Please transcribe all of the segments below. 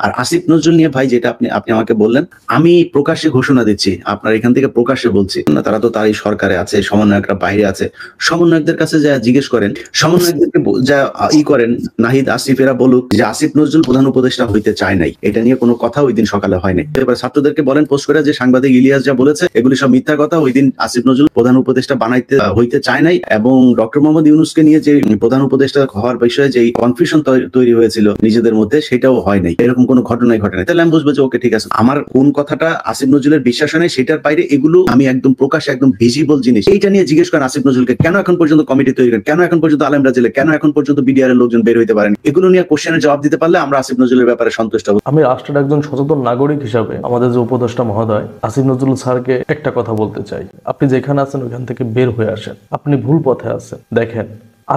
আর আসিফ নজরুল নিয়ে ভাই যেটা আপনি আপনি আমাকে বললেন, আমি প্রকাশ্যে ঘোষণা দিচ্ছি, আপনার এখান থেকে প্রকাশ্যে বলছি না, তারা তো তারই সরকারে আছে, সমন্বয়করা বাইরে আছে, সমন্বয়কদের কাছে যা জিজ্ঞেস করেন, সমন্বয়কদেরকে যা করেন, নাহিদ আসিফ এরা বলুক যে আসিফ নজরুল প্রধান উপদেষ্টা হইতে চায় নাই, এটা নিয়ে কোনো কথা ওই দিন সকালে হয়নি। এবার ছাত্রদেরকে বলেন পোস্ট করে যে সাংবাদিক ইলিয়াস যা বলেছে এগুলি সব মিথ্যা কথা, ওই দিন আসিফ নজরুল প্রধান উপদেষ্টা হইতে চায় নাই, এবং ডক্টর মোহাম্মদ ইউনূসকে নিয়ে যে প্রধান উপদেষ্টা হওয়ার বিষয়ে যে কনফিউশন তৈরি হয়েছিল নিজেদের মধ্যে, সেটাও হয় নাই, এরকম কোনো ঘটনাই ঘটে নাই। তাহলে আমি বুঝবো যে ওকে ঠিক আছে, আমার কোন কথাটা আসিফ নজরুলের বিশ্বাস হয় নাই সেটার বাইরে এগুলো আমি একদম প্রকাশ্যে একদম ভিজিবল জিনিস, এইটা নিয়ে জিজ্ঞেস করেন আসিফ নজরুলকে, কেন এখন পর্যন্ত কমিটি তৈরি করেন, কেন এখন পর্যন্ত আলেমরা জেলে, কেন এখন পর্যন্ত বিডিআর এর লোকজন বের হইতে পারেন, এগুলো নিয়ে কোশ্চেনের জবাব দিতে পারলে আমরা আসিফ নজরুলের ব্যাপারে সন্তুষ্ট হব। আমি রাষ্ট্রের একজন সচেতন নাগরিক হিসাবে আমাদের যে উপদেষ্টা মহোদয় আসিফ নজরুল স্যারকে একটা কথা বলতে চাই, আপনি যেখানে আছেন ওইখান থেকে বের হয়ে আসেন, আপনি ভুল পথে আছেন। দেখেন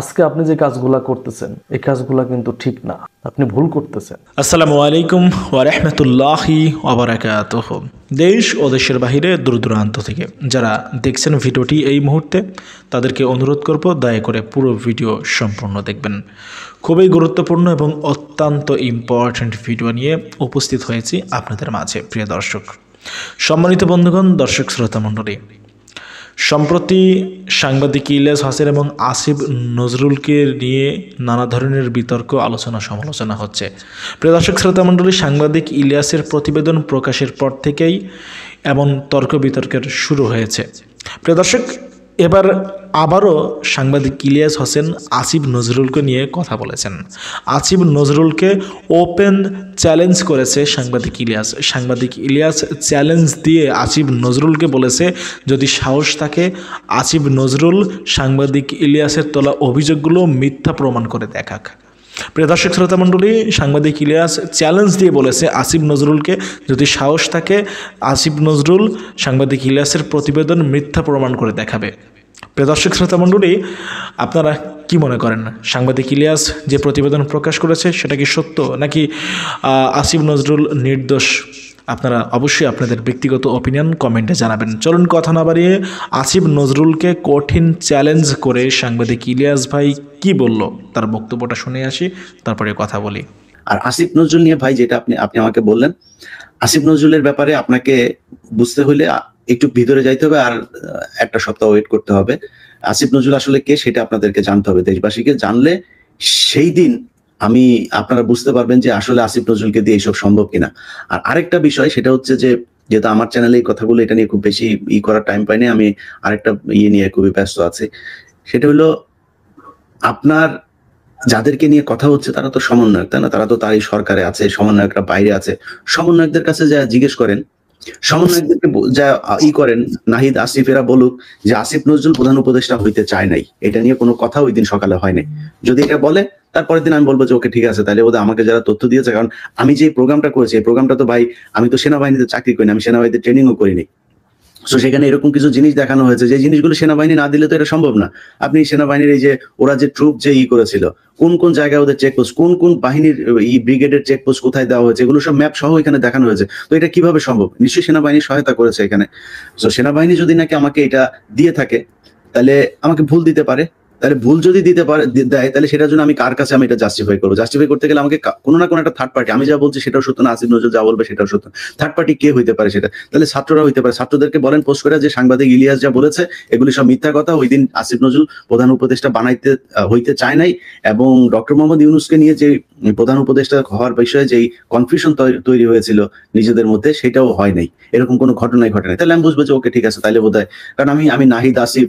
আজকে আপনি যে কাজগুলা করতেছেন এই কাজগুলা কিন্তু ঠিক না, আপনি ভুল করতেছেন। আসসালামু আলাইকুম ওয়া রাহমাতুল্লাহি ওয়া বারাকাতুহু। দেশ ও দেশের বাহিরে দূর দূরান্ত থেকে যারা দেখছেন ভিডিওটি এই মুহূর্তে, তাদেরকে অনুরোধ করব দয়া করে পুরো ভিডিও সম্পূর্ণ দেখবেন। খুবই গুরুত্বপূর্ণ এবং অত্যন্ত ইম্পর্ট্যান্ট ভিডিও নিয়ে উপস্থিত হয়েছি আপনাদের মাঝে। প্রিয় দর্শক, সম্মানিত বন্ধুগণ, দর্শক শ্রোতা মণ্ডলী, সম্প্রতি সাংবাদিক ইলিয়াস হোসেন এবং আসিফ নজরুলকে নিয়ে নানা ধরনের বিতর্ক, আলোচনা, সমালোচনা হচ্ছে। প্রিয় দর্শক শ্রোতা মণ্ডলী, সাংবাদিক ইলিয়াসের প্রতিবেদন প্রকাশের পর থেকেই এমন তর্ক বিতর্কের শুরু হয়েছে। প্রিয় দর্শক, এবার আবারও সাংবাদিক ইলিয়াস হোসেন আসিফ নজরুলকে নিয়ে কথা বলেছেন। আসিফ নজরুলকে ওপেন চ্যালেঞ্জ করেছে সাংবাদিক ইলিয়াস। সাংবাদিক ইলিয়াস চ্যালেঞ্জ দিয়ে আসিফ নজরুলকে বলেছে যদি সাহস থাকে আসিফ নজরুল সাংবাদিক ইলিয়াসের তোলা অভিযোগগুলো মিথ্যা প্রমাণ করে দেখাক। প্রিয় দর্শক শ্রোতা মণ্ডলী, সাংবাদিক ইলিয়াস চ্যালেঞ্জ দিয়ে বলেছে আসিফ নজরুলকে যদি সাহস থাকে আসিফ নজরুল সাংবাদিক ইলিয়াসের প্রতিবেদন মিথ্যা প্রমাণ করে দেখাবে। প্রিয় দর্শক শ্রোতা মণ্ডলী, আপনারা কি মনে করেন, সাংবাদিক ইলিয়াস যে প্রতিবেদন প্রকাশ করেছে সেটা কি সত্য নাকি আসিফ নজরুল নির্দোষ? আপনারা অবশ্যই আপনাদের ব্যক্তিগত অপিনিয়ন কমেন্টে জানাবেন। চলুন কথা না বাড়িয়ে আসিফ নজরুলকে কঠিন চ্যালেঞ্জ করে সাংবাদিক ইলিয়াস ভাই কি বলল তার বক্তব্যটা শুনে আসি, তারপরে কথা বলি। আর আসিফ নজরুল নিয়ে ভাই যেটা আপনি আপনি আমাকে বললেন, আসিফ নজরুলের ব্যাপারে আপনাকে বুঝতে হলে একটু ভিতরে যাইতে হবে, আর একটা সপ্তাহ ওয়েট করতে হবে। আসিফ নজরুল আসলে কে সেটা আপনাদেরকে জানতে হবে, দেশবাসীকে জানলে সেই দিন আপনারা বুঝতে পারবেন যে আসলে আসিফ নজরুলকে দিয়ে এইসব সম্ভব কিনা। আর আরেকটা বিষয় সেটা হচ্ছে যে, যেহেতু আমার চ্যানেলে এই কথাগুলো এটা নিয়ে খুব বেশি করার টাইম পাইনি, আমি আরেকটা নিয়ে খুবই ব্যস্ত আছি। সেটা হলো, আপনার যাদেরকে নিয়ে কথা হচ্ছে তারা তো সমন্বয়ক, তাই না? তারা তো তারই সরকারে আছে, সমন্বয়করা বাইরে আছে, সমন্বয়কদের কাছে যা জিজ্ঞেস করেন, সমন্বয়কদেরকে যা করেন, নাহিদ আসিফ এরা বলুক যে আসিফ নজরুল প্রধান উপদেষ্টা হইতে চায় নাই, এটা নিয়ে কোনো কথা ওই দিন সকালে হয়নি। যদি এটা বলে তারপরের দিন আমি বলবো যে ওকে ঠিক আছে, তাহলে ওদের আমাকে যারা তথ্য দিয়েছে, কারণ আমি যে প্রোগ্রামটা করেছি এই প্রোগ্রামটা তো ভাই, আমি তো সেনাবাহিনীতে চাকরি করিনি, আমি সেনাবাহিনীতে ট্রেনিংও করিনি। তো সেখানে এরকম কিছু জিনিস দেখানো হয়েছে যে জিনিসগুলো সেনাবাহিনী না দিলে তো এটা সম্ভব না। আপনি সেনাবাহিনীর এই যে ওরা যে ট্রুপ যে করেছিল, কোন কোন জায়গায় ওদের চেকপোস্ট, কোন কোন বাহিনীর ব্রিগেডের চেকপোস্ট কোথায় দেওয়া হয়েছে, এগুলো সব ম্যাপ সহ এখানে দেখানো হয়েছে। তো এটা কিভাবে সম্ভব? নিশ্চয়ই সেনাবাহিনী সহায়তা করেছে এখানে। তো সেনাবাহিনী যদি নাকি আমাকে এটা দিয়ে থাকে, তাহলে আমাকে ভুল দিতে পারে। তাহলে ভুল যদি দেয়, তাহলে সেটার জন্য আমি কার কাছে আমি এটা জাস্টিফাই করবো? জাস্টিফাই করতে গেলে আমাকে কোনো না কোনো একটা থার্ড পার্টি, আমি যা বলছি সেটাও সত্য না, আসিফ নজরুল যা বলবে সেটাও সত্য, থার্ড পার্টি কে হইতে পারে সেটা? তাহলে ছাত্ররা হইতে পারে। ছাত্রদেরকে বলেন পোস্ট করে যে সাংবাদিক ইলিয়াস যা বলেছে এগুলি সব মিথ্যা কথা, ওই দিন আসিফ নজরুল প্রধান উপদেষ্টা হইতে চায় নাই, এবং ডক্টর মোহাম্মদ ইউনূসকে নিয়ে যে প্রধান উপদেষ্টা হওয়ার বিষয়ে যে কনফিউশন তৈরি হয়েছিল নিজেদের মধ্যে, সেটাও হয় নাই, এরকম কোনো ঘটনাই ঘটে নাই। তাহলে আমি বুঝবো যে ওকে ঠিক আছে, তাইলে বোধহয়, কারণ আমি নাহিদ আসিফ,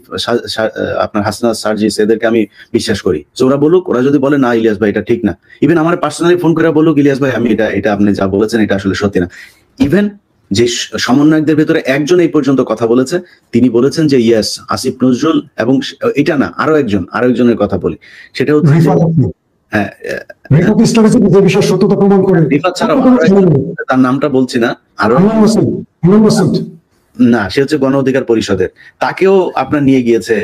আপনার হাসনাত সার্জিস, এদেরকে আমি বিশ্বাস করি। ওরা বলুক, ওরা যদি বলে না ইলিয়াস ভাই এটা ঠিক না, ইভেন আমার পার্সোনালি ফোন করে বলুক ইলিয়াস ভাই আমি এটা আপনি যা বলেছেন এটা আসলে সত্যি না। ইভেন যে সমন্বয়কদের ভেতরে একজন এই পর্যন্ত কথা বলেছে, তিনি বলেছেন যে ইয়েস আসিফ নজরুল, এবং এটা না আরো একজনের কথা বলি, সেটা হচ্ছে রিফাত ছাড়াও, তার নামটা বলছি না, আরো না, সে হচ্ছে গণ অধিকার পরিষদের, তাকেও আপনার নিয়ে গিয়েছে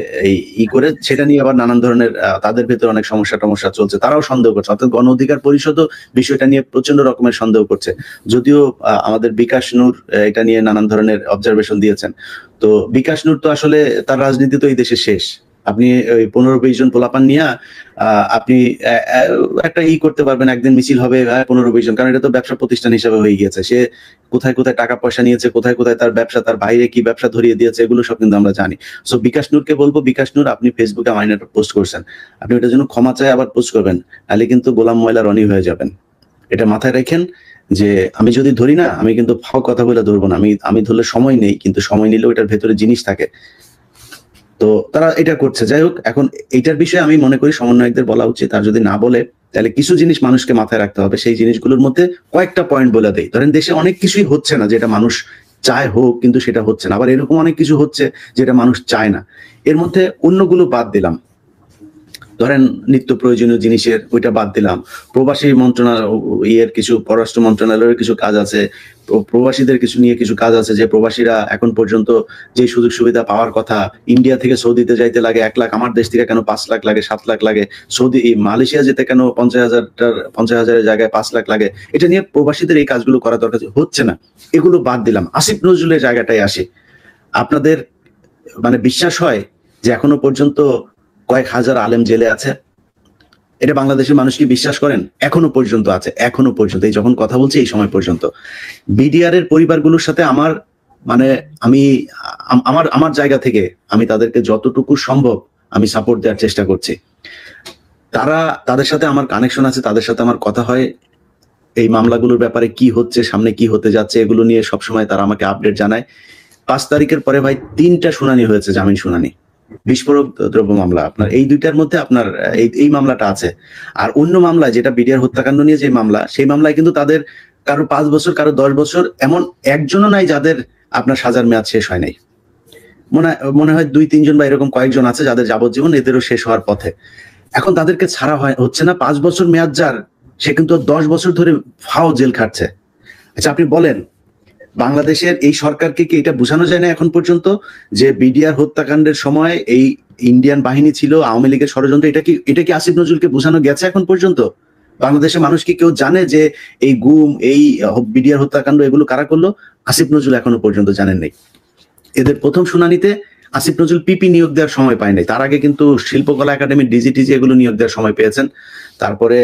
করে, সেটা নিয়ে আবার নানান ধরনের তাদের ভেতরে অনেক সমস্যা চলছে, তারাও সন্দেহ করছে। অর্থাৎ গণ অধিকার পরিষদও বিষয়টা নিয়ে প্রচন্ড রকমের সন্দেহ করছে, যদিও আমাদের বিকাশ নূর এটা নিয়ে নানান ধরনের অবজারভেশন দিয়েছেন। তো বিকাশ নূর তো আসলে তার রাজনীতি তো এই দেশে শেষ, আপনি ওই 15-20 জন পোলাপান নিয়ে আপনি একটা করতে পারবেন, একদিন মিছিল হবে 15-20 জন, কারণ এটা তো ব্যবসা প্রতিষ্ঠান হিসেবে হয়ে গিয়েছে। সে কোথায় কোথায় টাকা পয়সা নিয়েছে, কোথায় কোথায় তার ব্যবসা, তার বাইরে কি ব্যবসা ধরিয়ে দিয়েছে, এগুলো সব কিন্তু আমরা জানি। সো বিকাশ নূরকে বলবো, বিকাশ নূর আপনি ফেসবুকে আমার একটা পোস্ট করছেন, আপনি ওটার জন্য ক্ষমা চাই আবার পোস্ট করবেন, নাহলে কিন্তু গোলাম ময়লা রনি হয়ে যাবেন। এটা মাথায় রাখেন যে আমি যদি ধরি না, আমি কিন্তু ফাও কথা বলে ধরবো না, আমি ধরলে সময় নেই, কিন্তু সময় নিলেও এটার ভেতরে জিনিস থাকে। তো তারা এটা করছে। যাই হোক, এখন এইটার বিষয়ে আমি মনে করি সমন্বয়কদের বলা উচিত, আর যদি না বলে তাহলে কিছু জিনিস মানুষকে মাথায় রাখতে হবে। সেই জিনিসগুলোর মধ্যে কয়েকটা পয়েন্ট বলে দেই। ধরেন দেশে অনেক কিছুই হচ্ছে না যেটা মানুষ চায় হোক, কিন্তু সেটা হচ্ছে না। আবার এরকম অনেক কিছু হচ্ছে যেটা মানুষ চায় না। এর মধ্যে অন্যগুলো বাদ দিলাম, ধরেন নিত্য প্রয়োজনীয় জিনিসের ওইটা বাদ দিলাম, প্রবাসী মন্ত্রণালয়ের কিছু, পররাষ্ট্র মন্ত্রণালয়ের কিছু কাজ আছে, প্রবাসীদের কিছু নিয়ে কিছু কাজ আছে, যে প্রবাসীরা এখন পর্যন্ত যে সুযোগ সুবিধা পাওয়ার কথা, ইন্ডিয়া থেকে সৌদিতে যাইতে লাগে 1 লাখ, আমার দেশ থেকে কেন 5 লাখ লাগে, 7 লাখ লাগে, মালয়েশিয়া যেতে কেন 50,000-এর জায়গায় 5 লাখ লাগে, এটা নিয়ে প্রবাসীদের এই কাজগুলো করা দরকার, হচ্ছে না। এগুলো বাদ দিলাম, আসিফ নজরুলের জায়গাটায় আসে। আপনাদের মানে বিশ্বাস হয় যে এখনো পর্যন্ত কয়েক হাজার আলেম জেলে আছে? এটা বাংলাদেশের মানুষ কি বিশ্বাস করেন? এখনো পর্যন্ত আছে, এখনো পর্যন্ত, এই যখন কথা বলছি এই সময় পর্যন্ত। বিডিআর এর পরিবারগুলোর সাথে আমার মানে আমি আমার জায়গা থেকে আমি তাদেরকে যতটুকু সম্ভব আমি সাপোর্ট দেওয়ার চেষ্টা করছি। তাদের সাথে আমার কানেকশন আছে, তাদের সাথে আমার কথা হয়, এই মামলাগুলোর ব্যাপারে কি হচ্ছে, সামনে কি হতে যাচ্ছে, এগুলো নিয়ে সবসময় তারা আমাকে আপডেট জানায়। 5 তারিখের পরে ভাই 3টা শুনানি হয়েছে, জামিন শুনানি, বিস্ফোরক দ্রব্য মামলা। আপনার এই দুইটার মধ্যে আপনার এই মামলাটা আছে। আর অন্য মামলা যেটা বিডিআর হত্যাকাণ্ড নিয়ে যে মামলা, সেই মামলায় কিন্তু তাদের কারো 5 বছর, কারো 10 বছর, এমন একজনও নাই যাদের আপনার সাজার মেয়াদ শেষ হয় নাই। মনে হয় 2-3 জন বা এরকম কয়েকজন আছে যাদের যাবজ্জীবন, এদেরও শেষ হওয়ার পথে। এখন তাদেরকে ছাড়া হচ্ছে না। 5 বছর মেয়াদ যার, সে কিন্তু 10 বছর ধরে ফাও জেল খাটছে। আচ্ছা আপনি বলেন, বাংলাদেশের এই সরকারকে কি এটা বোঝানো যায় না এখন পর্যন্ত যে বিডিআর হত্যাকাণ্ডের সময় এই ইন্ডিয়ান বাহিনী ছিল, আওয়ামী লীগের ষড়যন্ত্র? এটা কি আসিফ নজরুলকে বোঝানো গেছে এখন পর্যন্ত? বাংলাদেশের মানুষ কি কেউ জানে যে এই গুম, এই বিডিআর হত্যাকাণ্ড এগুলো কারা করলো? আসিফ নজরুল এখনো পর্যন্ত জানেন নাই। এদের প্রথম শুনানিতে আসিফ নজরুল পিপি নিয়োগ দেওয়ার সময় পায় নাই, তার আগে কিন্তু শিল্পকলা একাডেমি, ডিজিটিজি এগুলো নিয়োগ দেওয়ার সময় পেয়েছেন। তারপরে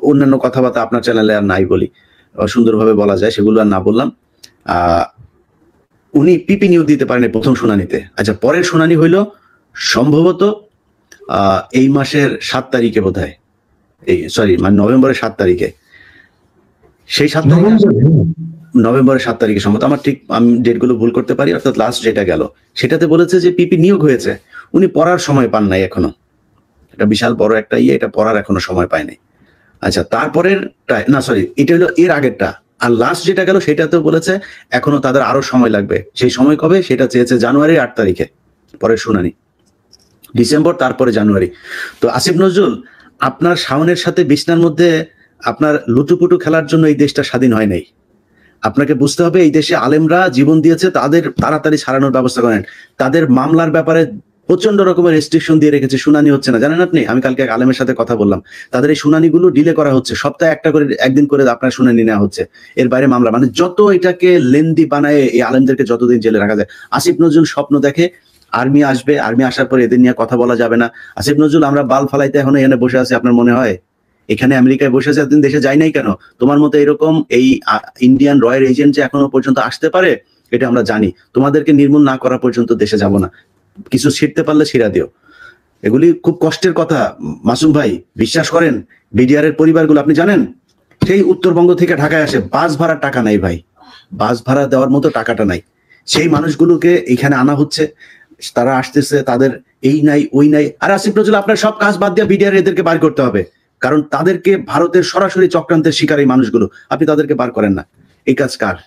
অন্যান্য কথাবার্তা আপনার চ্যানেলে আর নাই বলি, সুন্দরভাবে বলা যায়, সেগুলো আর না বললাম। উনি পিপি নিয়োগ দিতে পারেন প্রথম শুনানিতে। আচ্ছা, পরের শুনানি হইল সম্ভবত এই মাসের 7 তারিখে বোধহয়, মানে নভেম্বরের 7 তারিখে। সেই 7 তারিখে, নভেম্বরের 7 তারিখে সম্ভবত, আমার ঠিক আমি ডেটগুলো ভুল করতে পারি, অর্থাৎ লাস্ট যেটা গেল সেটাতে বলেছে যে পিপি নিয়োগ হয়েছে। উনি পড়ার সময় পান নাই এখনো, এটা বিশাল বড় একটা এটা পড়ার এখনো সময় পায় নাই। আচ্ছা, তারপরের না সরি, এটা হলো এর আগেরটা। আর লাস্ট যেটা গেল সেটাতেও বলেছে এখনো তাদের আরো সময় লাগবে। সেই সময় কবে? সেটা চেয়েছে জানুয়ারির 8 তারিখে পরের শুনানি, ডিসেম্বর, তারপরে জানুয়ারি। তো আসিফ নজরুল, আপনার শাওনের সাথে বিছনার মধ্যে আপনার লুটুপুটু খেলার জন্য এই দেশটা স্বাধীন হয় নাই। আপনাকে বুঝতে হবে এই দেশে আলেমরা জীবন দিয়েছে, তাদের তাড়াতাড়ি ছাড়ানোর ব্যবস্থা করেন। তাদের মামলার ব্যাপারে প্রচন্ড রকমের রেস্ট্রিকশন দিয়ে রেখেছে, শুনানি হচ্ছে না, জানেন আপনি? আমি কালকে এক আলেমের সাথে কথা বললাম, তাদের এই শুনানিগুলো ডিলে করা হচ্ছে, সপ্তাহে একটা করে, একদিন করে আপনার শুনানি নেওয়া হচ্ছে, এর বাইরে মামলা। মানে যত এটাকে লেন্দি বানায় এই আলেমদেরকে যতদিন জেলে রাখা যায়। আসিফ নজরুল স্বপ্ন দেখে আর্মি আসবে, আর্মি আসার পরে এদের নিয়ে কথা বলা যাবে না। আসিফ নজরুল, আমরা বাল ফালাইতে এখনো এখানে বসে আছি, আপনার মনে হয়? এখানে আমেরিকায় বসে আছে, এতদিন দেশে যাই নাই কেন? তোমার মতো এরকম এই ইন্ডিয়ান রয়্যাল এজেন্ট যে এখনো পর্যন্ত আসতে পারে, এটা আমরা জানি। তোমাদেরকে নির্মূল না করা পর্যন্ত দেশে যাব না। কিছু ছিঁড়তে পারলে ছিঁড়া দিও। এগুলি খুব কষ্টের কথা মাসুম ভাই, বিশ্বাস করেন। বিডিআর এর পরিবারগুলো আপনি জানেন, সেই উত্তরবঙ্গ থেকে ঢাকায় আসে, বাস ভাড়ার টাকা নাই ভাই, বাস ভাড়া দেওয়ার মতো টাকাটা নাই। সেই মানুষগুলোকে এখানে আনা হচ্ছে, তারা আসতেছে, তাদের এই নাই ওই নাই। আর আসিফ নজরুল, আপনার সব কাজ বাদ দিয়ে বিডিআর এদেরকে বার করতে হবে, কারণ তাদেরকে ভারতের সরাসরি চক্রান্তের শিকার এই মানুষগুলো, আপনি তাদেরকে বার করেন না। এই কাজ কার?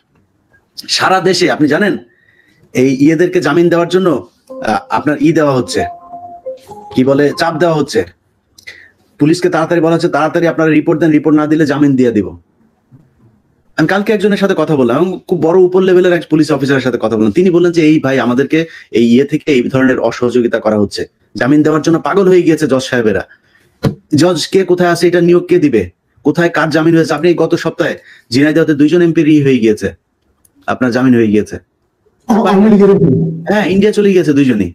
সারা দেশে আপনি জানেন এই ইয়েদেরকে জামিন দেওয়ার জন্য আপনার দেওয়া হচ্ছে, কি বলে, চাপ দেওয়া হচ্ছে। পুলিশকে তাড়াতাড়ি বলা হচ্ছে, তাড়াতাড়ি আপনারা রিপোর্ট দেন, রিপোর্ট না দিলে জামিন দিয়ে দিব। আমি কালকে একজনের সাথে কথা বললাম, খুব বড় উপর লেভেলের এক পুলিশ অফিসারের সাথে কথা বললাম, তিনি বললেন যে এই ভাই আমাদেরকে এই থেকে এই ধরনের অসহযোগিতা করা হচ্ছে, জামিন দেওয়ার জন্য পাগল হয়ে গিয়েছে জজ সাহেবেরা। জজ কে কোথায় আছে, এটা নিয়োগ কে দিবে, কোথায় কার জামিন হয়েছে? আপনি গত সপ্তাহে ঝিনাইদহতে 2 জন এমপি হয়ে গিয়েছে, আপনার জামিন হয়ে গিয়েছে। হ্যাঁ, ইন্ডিয়া চলে গিয়েছে 2 জনই।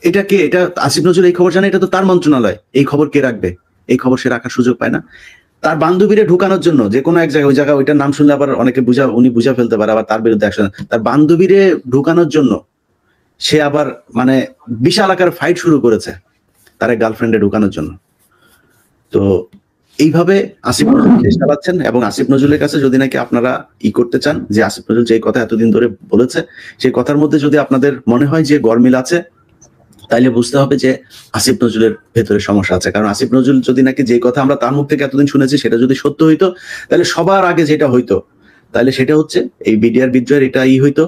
এটা কে? এটা আসিফ নজরুল এই খবর জানে? এটা তো তার মন্ত্রণালয়। এই খবর কে রাখবে? এই খবর সে রাখার সুযোগ পায় না। তার বান্ধবীরে ঢুকানোর জন্য যে কোনো এক জায়গায়, ওই জায়গায় ওইটার নাম শুনলে আবার অনেকে উনি বুঝা ফেলতে পারে, আবার তার বিরুদ্ধে অ্যাকশন। তার বান্ধবীরে ঢুকানোর জন্য সে আবার মানে বিশাল আকার ফাইট শুরু করেছে তার গার্লফ্রেন্ডে ঢুকানোর জন্য। তো এইভাবে আসিফ নজরুল দেশ চালাচ্ছেন। এবং আসিফ নজরুলের কাছে যদি নাকি আপনারা করতে চান যে আসিফ নজরুল যে কথা এতদিন ধরে বলেছে, সেই কথার মধ্যে যদি আপনাদের মনে হয় যে গরমিল আছে, তাইলে বুঝতে হবে যে আসিফ নজরুলের ভেতরে সমস্যা আছে। কারণ আসিফ নজরুল যদি নাকি যে কথা আমরা তার মুখ থেকে এতদিন শুনেছি সেটা যদি সত্য হইতো, তাহলে সবার আগে যেটা হইতো তাহলে সেটা হচ্ছে এই বিডিআর বিদ্রোহের এটা হইতো।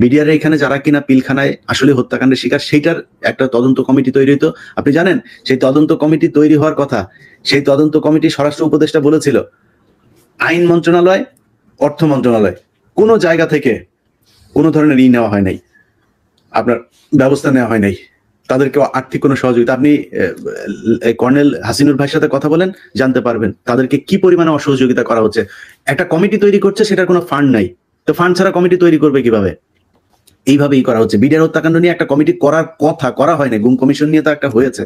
বিডিআর এখানে যারা কিনা পিলখানায় আসলে হত্যাকাণ্ডের শিকার, সেইটার একটা তদন্ত কমিটি তৈরি হইতো। আপনি জানেন সেই তদন্ত কমিটি তৈরি হওয়ার কথা, সেই তদন্ত কমিটি স্বরাষ্ট্র উপদেষ্টা বলেছিল আইন মন্ত্রণালয়, অর্থ মন্ত্রণালয় কোনো জায়গা থেকে কোনো ধরনের নেওয়া হয় নাই, আপনার ব্যবস্থা নেওয়া হয় নাই, তাদেরকে আর্থিক কোনো সহযোগিতা। আপনি কর্নেল হাসিনুর ভাইয়ের সাথে কথা বলেন, জানতে পারবেন তাদেরকে কি পরিমাণে অসহযোগিতা করা হচ্ছে। একটা কমিটি তৈরি করছে, সেটার কোনো ফান্ড নাই, তো ফান্ড ছাড়া কমিটি তৈরি করবে কিভাবে? এইভাবেই করা হচ্ছে। বিডিআর হত্যাকাণ্ড নিয়ে একটা কমিটি করার কথা, করা হয় না। গুম কমিশন নিয়ে তো একটা হয়েছে,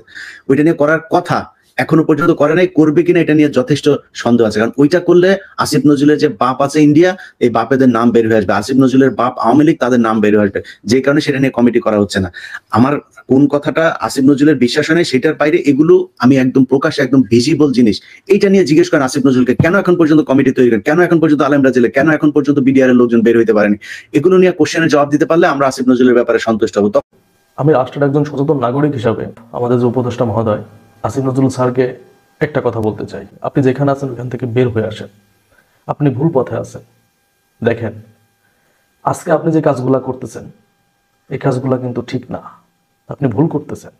ওইটা নিয়ে করার কথা এখনো পর্যন্ত করে নাই। করবে কিনা এটা নিয়ে যথেষ্ট সন্দেহ আছে। কারণ ওইটা করলে আসিফ নজরুলের যে বাপ আছে ইন্ডিয়া, এই বাপেদের নাম বের হয়ে আসবে। আসিফ নজরুলের বাপ আওয়ামী লীগ, তাদের নাম বের হয়ে আসবে। যে কারণে সেটা নিয়ে কমিটি করা হচ্ছে না। আমার কোন কথাটা আসিফ নজরুলের বিশ্বাস নেই সেটার বাইরে এগুলো আমি একদম প্রকাশ্যে, একদম ভিজিবল জিনিস, এইটা নিয়ে জিজ্ঞেস করেন আসিফ নজরুলকে, কেন এখন পর্যন্ত কমিটি তৈরি করেন, কেন এখন পর্যন্ত আলেমরা জেলে, কেন এখন পর্যন্ত বিডিআর এর লোকজন বের হইতে পারেনি? এগুলো নিয়ে কোশ্চেনের জবাব দিতে পারলে আমরা আসিফ নজরুলের ব্যাপারে সন্তুষ্ট হবো। আমি রাষ্ট্রের একজন সচেতন নাগরিক হিসাবে আমাদের যে উপদেষ্টা মহোদয় আসিফ নজরুল স্যারকে একটা কথা বলতে চাই, আপনি যেখানে আছেন ওখান থেকে বের হয়ে আসেন। আপনি ভুল পথে আছেন। দেখেন, আজকে আপনি যে কাজগুলা করতেছেন এই কাজগুলা কিন্তু ঠিক না, আপনি ভুল করতেছেন।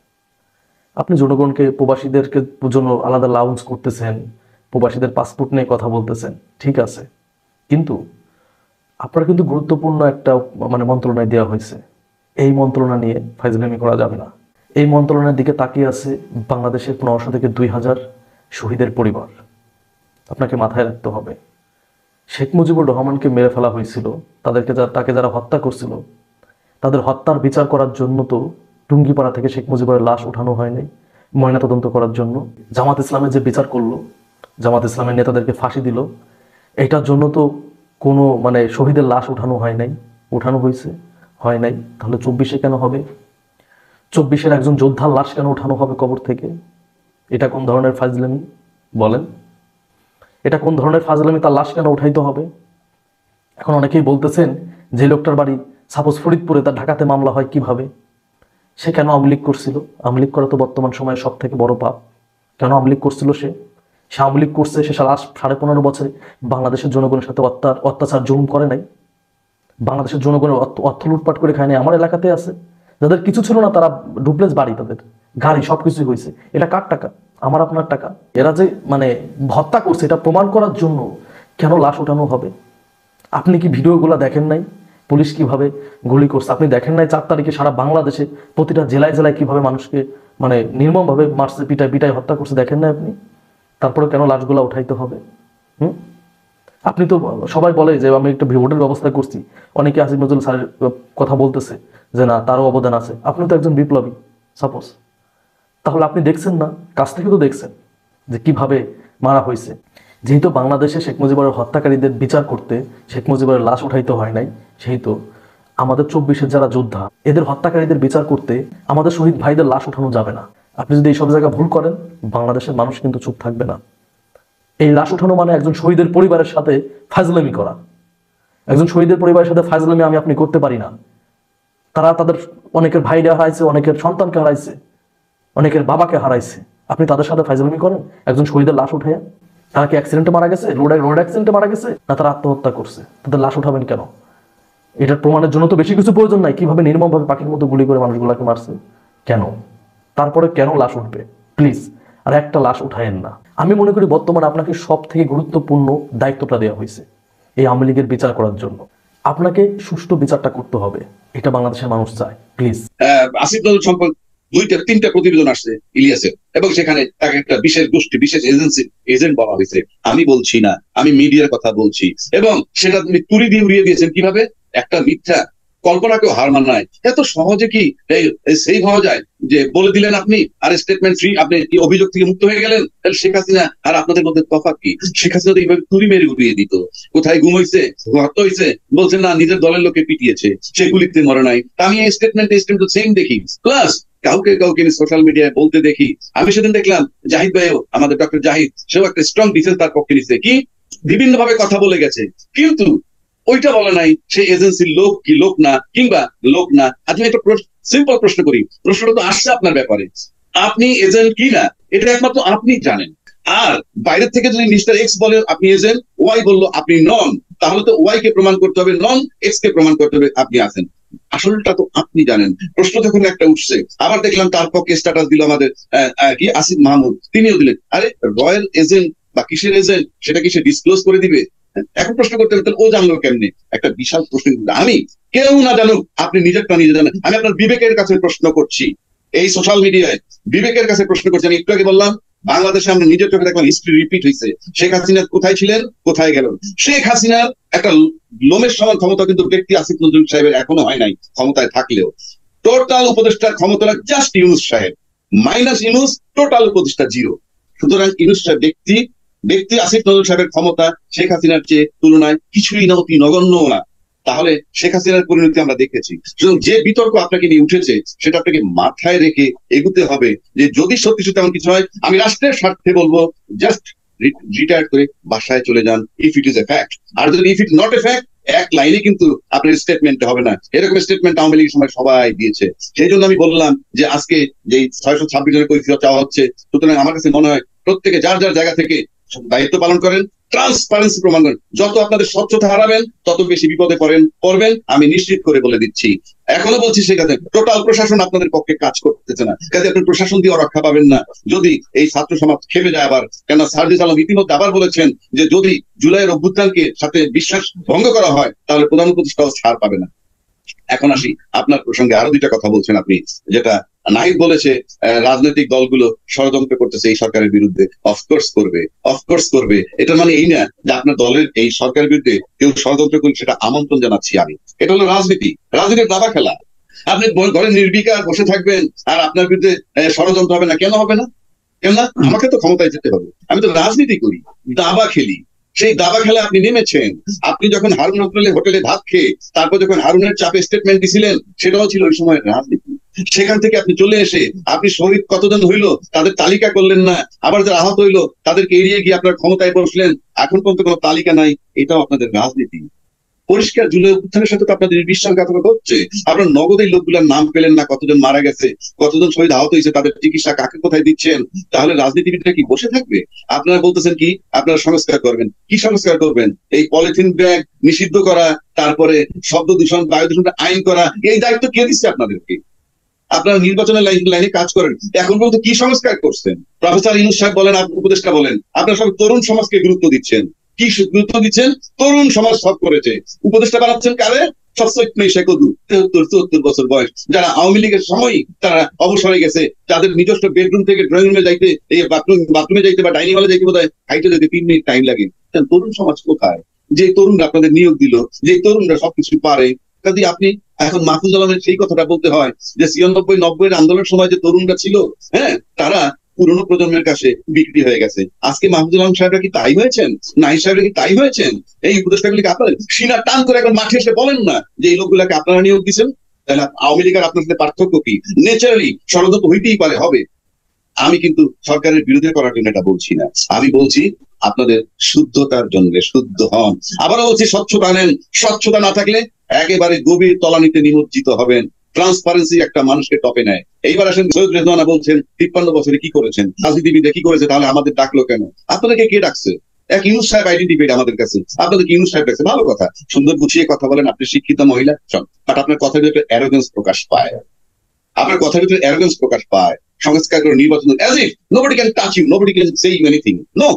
আপনি জনগণকে, প্রবাসীদেরকে জন্য আলাদা লাউন্স করতেছেন, প্রবাসীদের পাসপোর্ট নিয়ে কথা বলতেছেন, ঠিক আছে, কিন্তু আপনার কিন্তু গুরুত্বপূর্ণ একটা মন্ত্রণায় দেওয়া হয়েছে। এই মন্ত্রণা নিয়ে ফাইজলামি করা যাবে না। এই মন্ত্রণার দিকে তাকিয়ে আছে বাংলাদেশের 1500 থেকে 2000 শহীদের পরিবার। আপনাকে মাথায় রাখতে হবে, শেখ মুজিবুর রহমানকে মেরে ফেলা হয়েছিল, তাকে যারা হত্যা করছিল তাদের হত্যার বিচার করার জন্য তো টুঙ্গিপাড়া থেকে শেখ মুজিবুরের লাশ উঠানো হয়নি ময়নাতদন্ত করার জন্য। জামাত ইসলামের যে বিচার করলো, জামাত ইসলামের নেতাদেরকে ফাঁসি দিল, এটার জন্য তো কোনো শহীদের লাশ উঠানো হয় নাই। উঠানো হয়েছে? হয় নাই। তাহলে 24-এ কেন হবে? 24-এর একজন যোদ্ধার লাশ কেন উঠানো হবে কবর থেকে? এটা কোন ধরনের ফাজলামি বলেন? এটা কোন ধরনের ফাজলামি? তার লাশ কেন উঠাইতে হবে? এখন অনেকেই বলতেছেন যে লোকটার বাড়ি সাপোজ ফরিদপুরে, তার ঢাকাতে মামলা হয় কিভাবে? সে কেন আওয়ামী লীগ করছিল? আওয়ামী লীগ করা তো বর্তমান সময়ে সব থেকে বড় পাপ। কেন আওয়ামী লীগ করছিল? সে আওয়ামী লীগ করছে, সে 15.5 বছরে বাংলাদেশের জনগণের সাথে অত্যাচার জুলুম করে নাই? বাংলাদেশের জনগণের অর্থ লুটপাট করে খায় নাই? আমার এলাকাতে আছে যাদের কিছু ছিল না, তারা ডুপ্লেস বাড়ি, তাদের গাড়ি, সবকিছুই হয়েছে। এটা কার টাকা? আমার আপনার টাকা। এরা যে হত্যা করছে এটা প্রমাণ করার জন্য কেন লাশ উঠানো হবে? আপনি কি ভিডিওগুলো দেখেন নাই? পুলিশ কিভাবে গুলি করছে আপনি দেখেন নাই? 4 তারিখে সারা বাংলাদেশে প্রতিটা জেলায় জেলায় কিভাবে মানুষকে নির্মমভাবে মারছে, পিটায় হত্যা করছে, দেখেন নাই আপনি? তারপরে কেন লাশগুলা উঠাইতে হবে? আপনি তো, সবাই বলে যে আমি একটা ভোটের ব্যবস্থা করছি, অনেকে আসিফ নজরুল স্যারের কথা বলতেছে যে না, তারও অবদান আছে। আপনি তো একজন বিপ্লবী সাপোজ, তাহলে আপনি দেখছেন না? কাছ থেকে তো দেখছেন যে কিভাবে মারা হয়েছে। যেহেতু বাংলাদেশে শেখ মুজিবুরের হত্যাকারীদের বিচার করতে শেখ মুজিবুরের লাশ উঠাইতে হয় নাই, সেহেতু আমাদের 24-এর যারা যোদ্ধা, এদের হত্যাকারীদের বিচার করতে আমাদের শহীদ ভাইদের লাশ উঠানো যাবে না। আপনি যদি এইসব জায়গায় ভুল করেন, বাংলাদেশের মানুষ কিন্তু চুপ থাকবে না। এই লাশ উঠানো মানে একজন শহীদের পরিবারের সাথে ফাজলামি করা। একজন শহীদের পরিবারের সাথে ফাজলামি আমি আপনি করতে পারি না। তারা তাদের অনেকের ভাইরা হারাইছে, অনেকের সন্তানকে হারাইছে, অনেকের বাবাকে হারাইছে। আপনি তাদের সাথে ফাজলামি করেন একজন শহীদের লাশ উঠাইয়া? তারা কি অ্যাক্সিডেন্টে মারা গেছে, রোড অ্যাক্সিডেন্টে মারা গেছে, না তারা আত্মহত্যা করছে? তাদের লাশ উঠাবেন কেন? এটার প্রমাণের জন্য তো বেশি কিছু প্রয়োজন নাই, কিভাবে নির্মমভাবে পাখির মতো গুলি করে মানুষগুলাকে মারছে। কেন? তারপরে কেন লাশ উঠবে? প্লিজ আর একটা লাশ উঠায়েন না। আমি মনে করি বর্তমানে আপনাকে সব থেকে গুরুত্বপূর্ণ দায়িত্বটা দেওয়া হয়েছে এই আওয়ামী লীগের বিচার করার জন্য। আপনাকে সুষ্ঠু বিচারটা করতে হবে, এটা বাংলাদেশের মানুষ চায়। প্লিজ। আসিফ নজরুল সম্পর্কে 2-3টা প্রতিবেদন আসছে ইলিয়াসের, এবং সেখানে তাকে একটা বিশেষ গোষ্ঠী, বিশেষ এজেন্ট বলা হয়েছে। আমি বলছি না, আমি মিডিয়ার কথা বলছি, এবং সেটা তুমি তুড়ি দিয়ে উড়িয়ে দিয়েছেন। কিভাবে? একটা মিথ্যা কল্পনাকেও হার মানায়। এত সহজে কি সেই হওয়া যায় যে বলে দিলেন আপনি আর স্টেটমেন্ট ফ্রি, আপনি কি অভিযোগ থেকে মুক্ত হয়ে গেলেন? তাহলে শেখ হাসিনা আর আপনাদের মধ্যে তফাৎ কি? শেখ হাসিনা তো এইভাবে তুড়ি মেরে উড়িয়ে দিত। কোথায় ঘুম হয়েছে, হত্যা হয়েছে, বলছেন না নিজের দলের লোকে পিটিয়েছে, সে গুলিতে মরে নাই। আমি এই স্টেটমেন্ট সেম দেখি, প্লাস কাউকে সোশ্যাল মিডিয়ায় বলতে দেখি। আমি সেদিন দেখলাম জাহিদ ভাইও, আমাদের ডক্টর জাহিদ, সেও একটা স্ট্রং ডিফেন্স তার পক্ষে নিচ্ছে, কি বিভিন্ন ভাবে কথা বলে গেছে, কিন্তু ওইটা বলে নাই সে এজেন্সির লোক কি লোক না, কিংবা লোক না। আজ আমি একটা সিম্পল প্রশ্ন করি, প্রশ্নটা তো আসছে আপনার ব্যাপারে, আপনি এজেন্ট কি না এটা একমাত্র আপনি জানেন। আর বাইরের থেকে যদি মিস্টার এক্স বলে আপনি এজেন্ট, ওয়াই বললো আপনি নন, তাহলে তো ওয়াই কে প্রমাণ করতে হবে নন, এক্স কে প্রমাণ করতে হবে আপনি আছেন। আসলটা তো আপনি জানেন। প্রশ্ন যখন একটা উঠছে, আবার দেখলাম তার পক্ষে স্ট্যাটাস দিল আমাদের কি আসিফ মাহমুদ, তিনিও দিলেন। আরে রয়্যাল এজেন্ট বা কিসের এজেন্ট সেটা কি সে ডিসক্লোজ করে দিবে? এখন প্রশ্ন করতে হবে ও জানলো কেমনি? একটা বিশাল প্রশ্ন। আমি কেউ না জানুক, আপনি নিজেরটা নিজে জানেন। আমি আপনার বিবেকের কাছে প্রশ্ন করছি, এই সোশ্যাল মিডিয়ায় বিবেকের কাছে প্রশ্ন করছি। আমি একটু আগে বললাম বাংলাদেশে আমরা নিজের চোখে দেখলাম হিস্ট্রি রিপিট হয়েছে। শেখ হাসিনা কোথায় ছিলেন, কোথায় গেলেন? শেখ হাসিনার একটা লোমের সমান ক্ষমতা কিন্তু ব্যক্তি আসিফ নজরুল সাহেবের এখনো হয় নাই, ক্ষমতায় থাকলেও। টোটাল উপদেষ্টার ক্ষমতা জাস্ট ইউনুস সাহেব, মাইনাস ইউনুস, টোটাল উপদেষ্টা জিরো। সুতরাং ইউনুস সাহেব ব্যক্তি আসিফ নজরুল সাহেবের ক্ষমতা শেখ হাসিনার চেয়ে তুলনায় কিছুই না, অতি নগণ্য না। তাহলে শেখ হাসিনার পরিণতি আমরা দেখেছি। যে বিতর্ক আপনাকে নিয়ে উঠেছে সেটা আপনাকে মাথায় রেখে এগুতে হবে যে যদি সত্যি সত্যি এমন কিছু হয়, আমি রাষ্ট্রের স্বার্থে বলবো জাস্ট রিটায়ার করে বাসায় চলে যান, if it is a fact. আর যদি if it not a fact, এক লাইনে কিন্তু আপনার স্টেটমেন্ট হবে না। এরকম স্টেটমেন্ট আওয়ামী লীগের সময় সবাই দিয়েছে। সেই জন্য আমি বললাম যে আজকে যে 626 জনের কৈফিয়ত চাওয়া হচ্ছে, সুতরাং আমার কাছে মনে হয় প্রত্যেকে যার যার জায়গা থেকে দায়িত্ব পালন করেন, ট্রান্সপারেন্সি প্রমাণ করেন। যত আপনাদের স্বচ্ছতা হারাবেন তত বেশি বিপদে পড়বেন, আমি নিশ্চিত করে বলে দিচ্ছি। এখনো বলছি সেখানে টোটাল প্রশাসন আপনাদের পক্ষে কাজ করতেছে না, কাজে আপনি প্রশাসন দিয়ে রক্ষা পাবেন না। যদি এই ছাত্র সমাজ খেপে যায় আবার, কেন সার্জিস আলম ইতিমধ্যে আবার বলেছেন যে যদি জুলাইয়ের অভ্যুত্থানকে সাথে বিশ্বাস ভঙ্গ করা হয় তাহলে প্রধান উপদেষ্টাও ছাড় পাবে না। এখন আসি আপনার প্রসঙ্গে, আরো দুইটা কথা বলছেন আপনি, যেটা নাহিদ বলেছে রাজনৈতিক দলগুলো ষড়যন্ত্র করতেছে এই সরকারের বিরুদ্ধে। অফকোর্স করবে। এটা মানে এই না যে আপনার দলের এই সরকারের বিরুদ্ধে কেউ ষড়যন্ত্র করলে সেটা আমন্ত্রণ জানাচ্ছি আমি। এটা হলো রাজনীতির দাবা খেলা। আপনি ঘরে নির্বিকার বসে থাকবেন আর আপনার বিরুদ্ধে ষড়যন্ত্র হবে না। কেন হবে না? কেন না? আমাকে তো ক্ষমতায় যেতে হবে, আমি তো রাজনীতি করি, দাবা খেলি। সেই দাবা খেলা আপনি নেমেছেন। আপনি যখন হারুন হোটেলে ভাত খেয়ে তারপর যখন হারুনের চাপে স্টেটমেন্ট দিছিলেন, সেটাও ছিল ওই সময় রাজনীতি। সেখান থেকে আপনি চলে এসে আপনি শহীদ কতজন হইলো তাদের তালিকা করলেন না, আবার যারা আহত হইলো তাদেরকে এড়িয়ে গিয়ে আপনার ক্ষমতায় বসলেন, এখন পর্যন্ত কোনো তালিকা নাই। এটাও আপনাদের রাজনীতি। পরিষ্কার জুলাই উত্থানের সাথে তো আপনাদের বিশ্বাসঘাতকতা হচ্ছে। আপনার নগদের লোকগুলোর নাম পেলেন না, কতজন মারা গেছে, কতজন শহীদ আহত হয়েছে, তাদের চিকিৎসা কাকে কোথায় দিচ্ছেন? তাহলে রাজনীতিবিদরা কি বসে থাকবে? আপনারা বলতেছেন কি আপনারা সংস্কার করবেন, কি সংস্কার করবেন? এই পলিথিন ব্যাগ নিষিদ্ধ করা, তারপরে শব্দ দূষণ, বায়ু দূষণ আইন করা, এই দায়িত্ব কে দিচ্ছে আপনাদেরকে? আপনারা নির্বাচনের লাইনে কাজ করেন, এখন পর্যন্ত কি সংস্কার করছেন? প্রফেসর ইউনূস সাহেব বলেন, উপদেষ্টা বলেন, আপনারা সব তরুণ সমাজকে গুরুত্ব দিচ্ছেন। কি গুরুত্ব দিচ্ছেন? তরুণ সমাজ সব করেছে। উপদেষ্টা বানাচ্ছেন কারে? 74 বছর বয়স, যারা আওয়ামী লীগের সময় তারা অবসরে গেছে, যাদের নিজস্ব বেডরুম থেকে ড্রয়িং রুমে যাইতে, এই বাথরুমে যাইতে বা ডাইনিং হলে যাইতে বোধহয় হাইটে যেতে 3 মিনিট টাইম লাগে। তরুণ সমাজ কোথায়? যে তরুণরা আপনাদের নিয়োগ দিল, যে তরুণরা সবকিছু পারে, কাজে আপনি এখন মাহফুজ আলমের সেই কথাটা বলতে হয় যে 96-90 আন্দোলনের সময় যে তরুণরা ছিল, হ্যাঁ, তারা পুরনো প্রজন্মের কাছে বিক্রি হয়ে গেছে। আজকে মাহফুজ আলম সাহেবরা কি তাই হয়েছেন? নাহিদ সাহেবরা কি তাই হয়েছেন? এই উপদেষ্টাগুলিকে আপনারা সিনা টান করে এখন মাঠে এসে বলেন না যে এই লোকগুলাকে আপনারা নিয়োগ দিচ্ছেন। তাহলে আওয়ামী লীগের আপনার সাথে পার্থক্য কি? ন্যাচারালি ষড়যন্ত্র হইতেই পারে, হবে। আমি কিন্তু সরকারের বিরোধী করার জন্য এটা বলছি না, আমি বলছি আপনাদের শুদ্ধতার জন্য শুদ্ধ হন। আবারও বলছি স্বচ্ছতা নেন। স্বচ্ছতা না থাকলে একেবারে গভীর তলানিতে নিমজ্জিত হবেন। ট্রান্সপারেন্সি একটা মানুষকে টপে নেয়। এইবার আসেন সৈয়দ রেজওয়ানা বলছেন 53 বছরে কি করেছেন, রাজনীতিবিদে কি করেছে, তাহলে আমাদের ডাকলো কেন? আপনাদেরকে কে ডাকছে? এক ইউনূস সাহেব আইডেন্টিফাইড আমাদের কাছে, আপনাদেরকে ইউনূস সাহেব ডাকছে, ভালো কথা, সুন্দর গুছিয়ে কথা বলেন, আপনি শিক্ষিত মহিলা, বাট আপনার কথার ভিতরে অ্যারোগেন্স প্রকাশ পায়। আপনার কথার ভিতরে অ্যারোগেন্স প্রকাশ পায়। সংস্কার করে নির্বাচন, as if nobody can touch you, nobody can say you anything. No,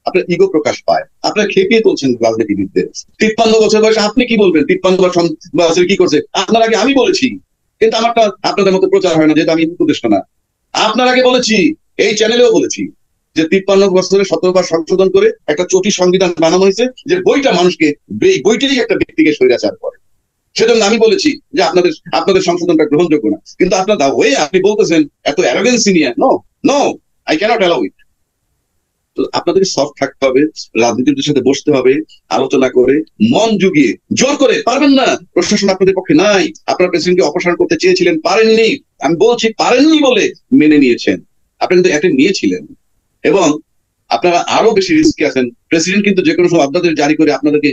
আপনার ইগো প্রকাশ পায়। আপনারা খেপিয়ে তুলছেন রাজনীতিবিদদের। 53 বছর বয়সে আপনি কি বলবেন? 53 বছর কি করছে? আপনার আগে আমি বলেছি, কিন্তু আমারটা আপনাদের মতো প্রচার হয় না, যেহেতু আমি উপদেষ্টা না। আপনার আগে বলেছি, এই চ্যানেলেও বলেছি যে 53 বছরে 17 বার সংশোধন করে একটা চটি সংবিধান বানানো হয়েছে, যে বইটা মানুষকে, বইটাই একটা ব্যক্তিকে স্বৈরাচার করে। সেজন্য আমি বলেছি যে আপনাদের সংশোধনটা গ্রহণযোগ্য না। কিন্তু আপনার ওয়ে আপনি বলতেছেন এত অ্যারোগেন্সি নিয়ে, no no, I can't allow it. তো আপনাদেরকে সফট থাকতে হবে, রাজনীতির সাথে বসতে হবে, আলোচনা করে মন জুগিয়ে। জোর করে পারবেন না, প্রশাসন আপনাদের পক্ষে নাই। আপনারা প্রেসিডেন্টকে অপসারণ করতে চেয়েছিলেন, পারেননি। আমি বলছি পারেননি বলে মেনে নিয়েছেন। আপনি কিন্তু অ্যাটেন্ড নিয়েছিলেন এবং আপনারা আরো বেশি রিস্কে আছেন। প্রেসিডেন্ট কিন্তু যে কোনো সময় আপনাদের জারি করে আপনাদেরকে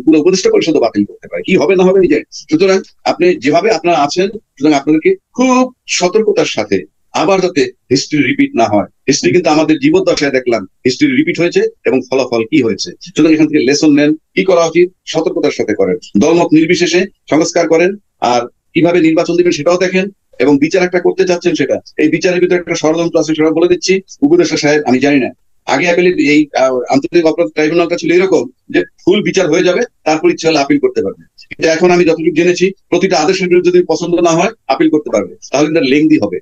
পুরো উপদেষ্টা পরিষদ বাতিল করতে পারে, কি হবে না হবে নিজে। সুতরাং আপনি যেভাবে আপনারা আছেন, সুতরাং আপনাদেরকে খুব সতর্কতার সাথে, আবার যাতে হিস্ট্রি রিপিট না হয়। হিস্ট্রি কিন্তু আমাদের জীবদ্দশায় দেখলাম হিস্ট্রি রিপিট হয়েছে এবং ফলাফল কি হয়েছে। সুতরাং এখান থেকে লেসন নেন, কি করা উচিত সতর্কতার সাথে করেন, দলমত নির্বিশেষে সংস্কার করেন, আর কিভাবে নির্বাচন দিবেন সেটাও দেখেন, এবং বিচার একটা করতে চাচ্ছেন সেটা, এই বিচারের ভিতরে একটা ষড়যন্ত্র আছে সেটা বলে দিচ্ছি। উপদেষ্টা সাহেব আমি জানি না, আগে অ্যাপেলের এই আন্তর্জাতিক অপরাধ ট্রাইব্যুনালটা ছিল এরকম যে ফুল বিচার হয়ে যাবে, তারপর ইচ্ছা হলে আপিল করতে পারবে। কিন্তু এখন আমি যতটুকু জেনেছি প্রতিটা আদেশের বিরুদ্ধে যদি পছন্দ না হয় আপিল করতে পারবে, তাহলে এটা লেংদি হবে।